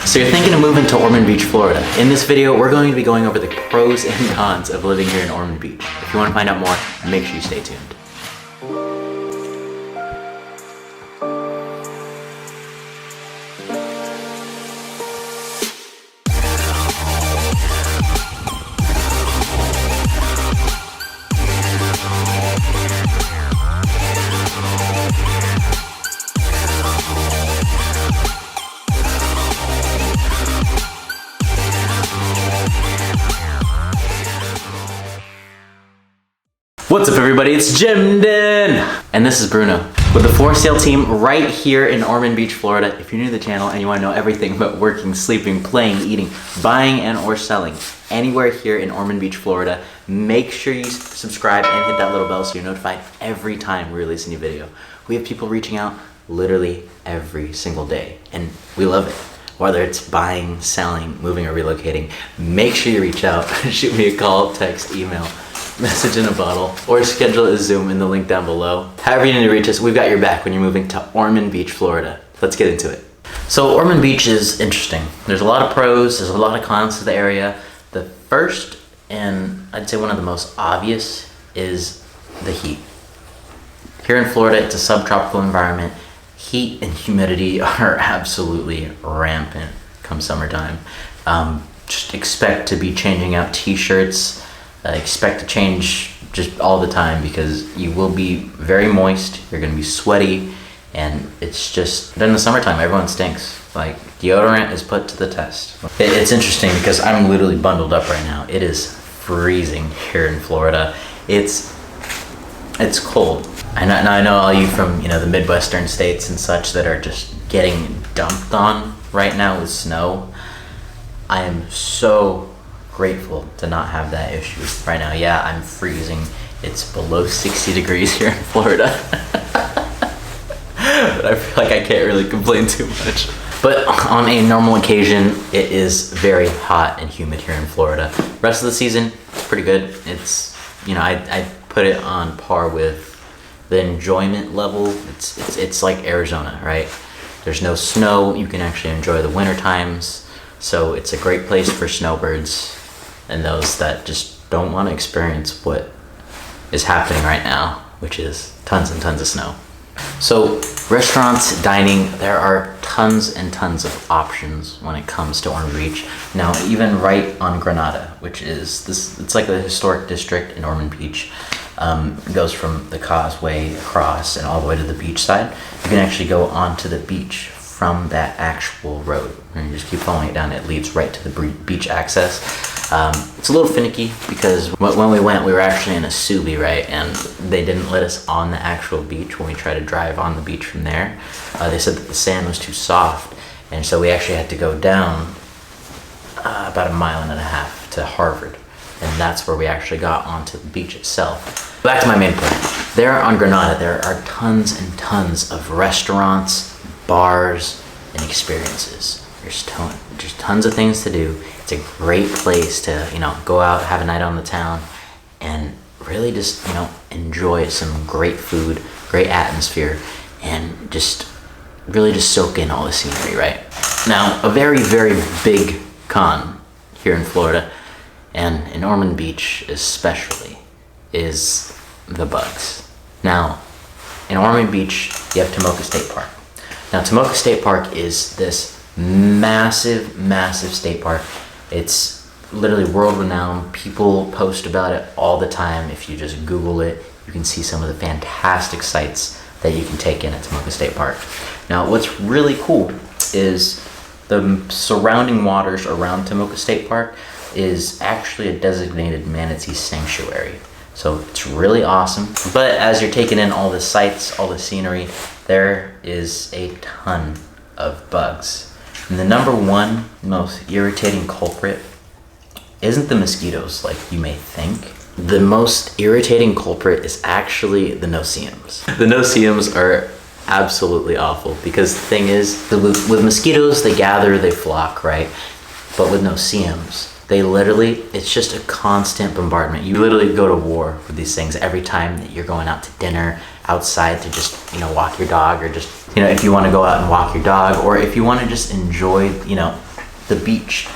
So you're thinking of moving to Ormond Beach, Florida. In this video, we're going to be going over the pros and cons of living here in Ormond Beach. If you want to find out more, make sure you stay tuned. What's up everybody, it's Jimdin! And this is Bruno with the For Sale team right here in Ormond Beach, Florida. If you're new to the channel and you want to know everything about working, sleeping, playing, eating, buying, and or selling anywhere here in Ormond Beach, Florida, make sure you subscribe and hit that little bell so you're notified every time we release a new video. We have people reaching out literally every single day and we love it. Whether it's buying, selling, moving, or relocating, make sure you reach out. Shoot me a call, text, email, message in a bottle, or schedule a Zoom in the link down below. However you need to reach us, we've got your back when you're moving to Ormond Beach, Florida. Let's get into it. So Ormond Beach is interesting. There's a lot of pros, there's a lot of cons to the area. The first, and I'd say one of the most obvious, is the heat. Here in Florida, it's a subtropical environment. Heat and humidity are absolutely rampant come summertime. Just expect to be changing out t-shirts. Expect to change just all the time because you will be very moist, you're gonna be sweaty, and it's just, in the summertime, everyone stinks. Like, deodorant is put to the test. It's interesting because I'm literally bundled up right now. It is freezing here in Florida. It's cold. I know all you from, the Midwestern states and such that are just getting dumped on right now with snow. I am so grateful to not have that issue right now. Yeah, I'm freezing. It's below 60 degrees here in Florida. But I feel like I can't really complain too much. But on a normal occasion, it is very hot and humid here in Florida. Rest of the season, it's pretty good. It's, I put it on par with the enjoyment level. It's like Arizona, right? There's no snow. You can actually enjoy the winter times. So it's a great place for snowbirds and those that just don't want to experience what is happening right now, which is tons and tons of snow. So restaurants, dining, there are tons and tons of options when it comes to Ormond Beach. Now, even right on Granada, which is this, it's like a historic district in Ormond Beach. It goes from the causeway across and all the way to the beach side. You can actually go onto the beach from that actual road. And you just keep following it down, it leads right to the beach access. It's a little finicky because when we went, we were actually in a Subi, right? And they didn't let us on the actual beach when we tried to drive on the beach from there. They said that the sand was too soft. And so we actually had to go down about 1.5 miles to Harvard. And that's where we actually got onto the beach itself. Back to my main point. There on Granada, there are tons and tons of restaurants, bars, and experiences. There's tons of things to do. It's a great place to, go out, have a night on the town, and really just, enjoy some great food, great atmosphere, and just really just soak in all the scenery, right? Now, a very, very big con here in Florida, and in Ormond Beach especially, is the bugs. Now, in Ormond Beach, you have Tomoka State Park. Now, Tomoka State Park is this massive, massive state park. It's literally world-renowned. People post about it all the time. If you just Google it, you can see some of the fantastic sights that you can take in at Tomoka State Park. Now, what's really cool is the surrounding waters around Tomoka State Park is actually a designated manatee sanctuary. So it's really awesome. But as you're taking in all the sights, all the scenery, there is a ton of bugs. And the number one most irritating culprit isn't the mosquitoes like you may think. The most irritating culprit is actually the no-see-ums. The no-see-ums are absolutely awful because the thing is, with mosquitoes, they gather, they flock, right? But with no-see-ums, they literally, it's just a constant bombardment. You literally go to war with these things every time that you're going out to dinner, outside to just, walk your dog, or just, if you want to go out and walk your dog, or if you want to just enjoy, the beach.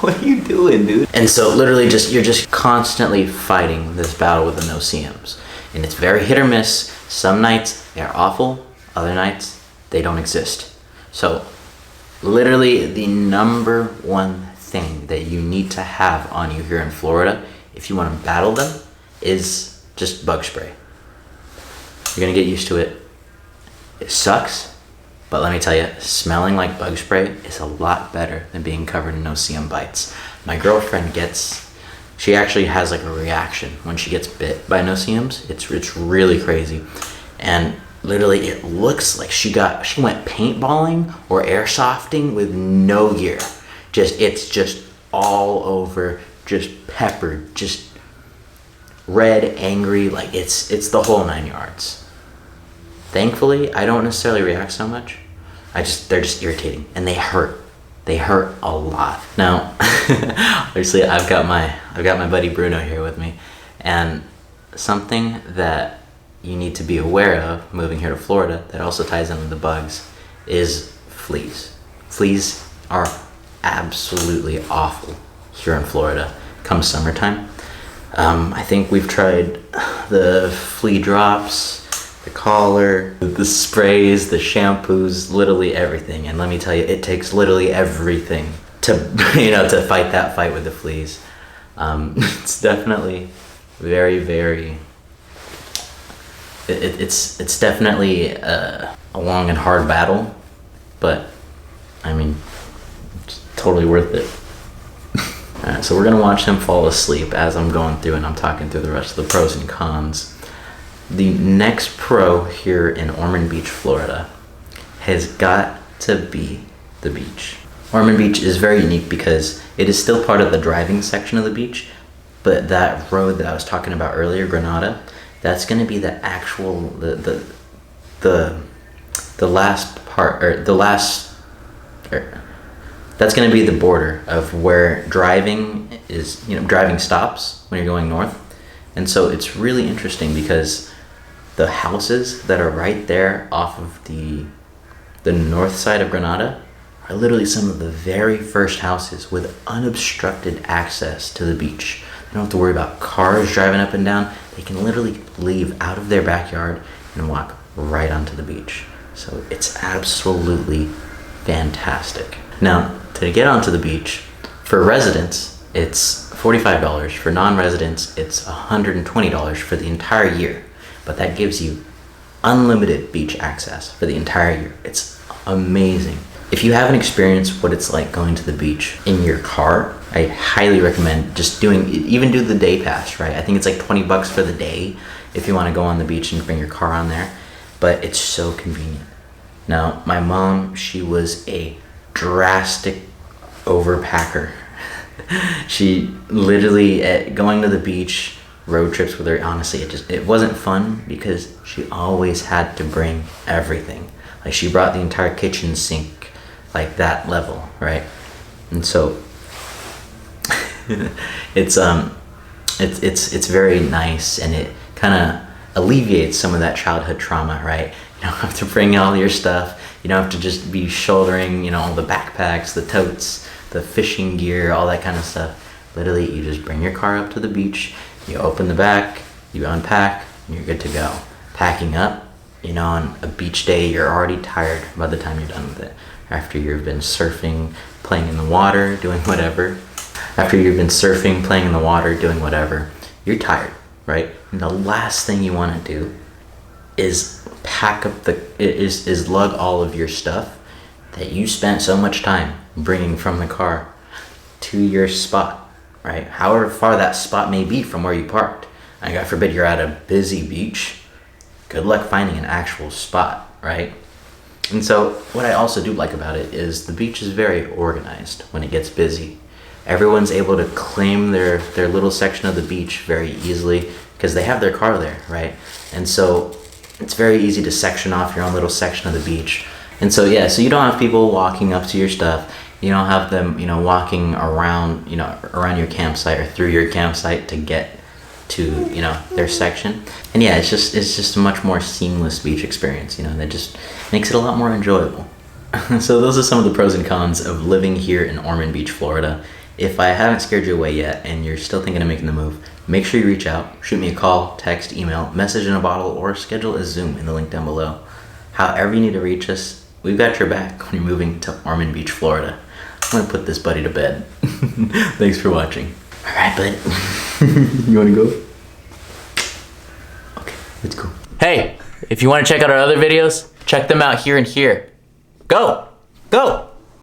What are you doing, dude? And so literally you're just constantly fighting this battle with the no-see-ums. And it's very hit or miss. Some nights they are awful, other nights they don't exist. So literally the number one thing that you need to have on you here in Florida if you want to battle them is just bug spray. You're gonna get used to it. It sucks, but let me tell you, smelling like bug spray is a lot better than being covered in no-see-um bites. My girlfriend she actually has like a reaction when she gets bit by no-see-ums. It's really crazy. And literally it looks like she went paintballing or airsofting with no gear. It's just all over, just peppered, just red, angry, like it's the whole 9 yards. Thankfully, I don't necessarily react so much. They're just irritating and they hurt. They hurt a lot. Now, obviously I've got my buddy Bruno here with me, and something that you need to be aware of moving here to Florida that also ties in with the bugs is fleas. Fleas are absolutely awful here in Florida come summertime. I think we've tried the flea drops, the collar, the sprays, the shampoos, literally everything. And let me tell you, it takes literally everything to to fight that fight with the fleas. It's definitely very, very. It's definitely a long and hard battle, but I mean, it's totally worth it. Alright, so we're gonna watch him fall asleep as I'm going through and I'm talking through the rest of the pros and cons. The next pro here in Ormond Beach, Florida, has got to be the beach. Ormond Beach is very unique because it is still part of the driving section of the beach, but that road that I was talking about earlier, Granada, that's going to be the actual the last part, or the last. That's going to be the border of where driving is. Driving stops when you're going north, and so it's really interesting because the houses that are right there off of the north side of Granada are literally some of the very first houses with unobstructed access to the beach. They don't have to worry about cars driving up and down. They can literally leave out of their backyard and walk right onto the beach. So it's absolutely fantastic. Now, to get onto the beach, for residents, it's $45. For non-residents, it's $120 for the entire year. But that gives you unlimited beach access for the entire year. It's amazing. If you haven't experienced what it's like going to the beach in your car, I highly recommend just do the day pass, right? I think it's like $20 for the day if you want to go on the beach and bring your car on there, but it's so convenient. Now, my mom, she was a drastic overpacker. She literally, going to the beach, road trips with her, honestly, it wasn't fun because she always had to bring everything. Like, she brought the entire kitchen sink, like that level, right? And so it's very nice, and it kind of alleviates some of that childhood trauma, right? You don't have to bring all your stuff. You don't have to just be shouldering, all the backpacks, the totes, the fishing gear, all that kind of stuff. Literally, you just bring your car up to the beach, you open the back, you unpack, and you're good to go. Packing up, on a beach day, you're already tired by the time you're done with it. After you've been surfing, playing in the water, doing whatever. You're tired, right? And the last thing you want to do is is lug all of your stuff that you spent so much time bringing from the car to your spot, right? However far that spot may be from where you parked. And God forbid you're at a busy beach. Good luck finding an actual spot, right? And so what I also do like about it is the beach is very organized when it gets busy. Everyone's able to claim their little section of the beach very easily because they have their car there, right? And so it's very easy to section off your own little section of the beach. And so, so you don't have people walking up to your stuff. You don't have them, walking around, around your campsite or through your campsite to get to, their section. And it's just a much more seamless beach experience, that just makes it a lot more enjoyable. So those are some of the pros and cons of living here in Ormond Beach, Florida. If I haven't scared you away yet and you're still thinking of making the move, make sure you reach out, shoot me a call, text, email, message in a bottle, or schedule a Zoom in the link down below. However you need to reach us, we've got your back when you're moving to Ormond Beach, Florida. I'm gonna put this buddy to bed. Thanks for watching. All right, bud. You wanna go? Okay, let's go. Hey, if you wanna check out our other videos, check them out here and here. Go! Go!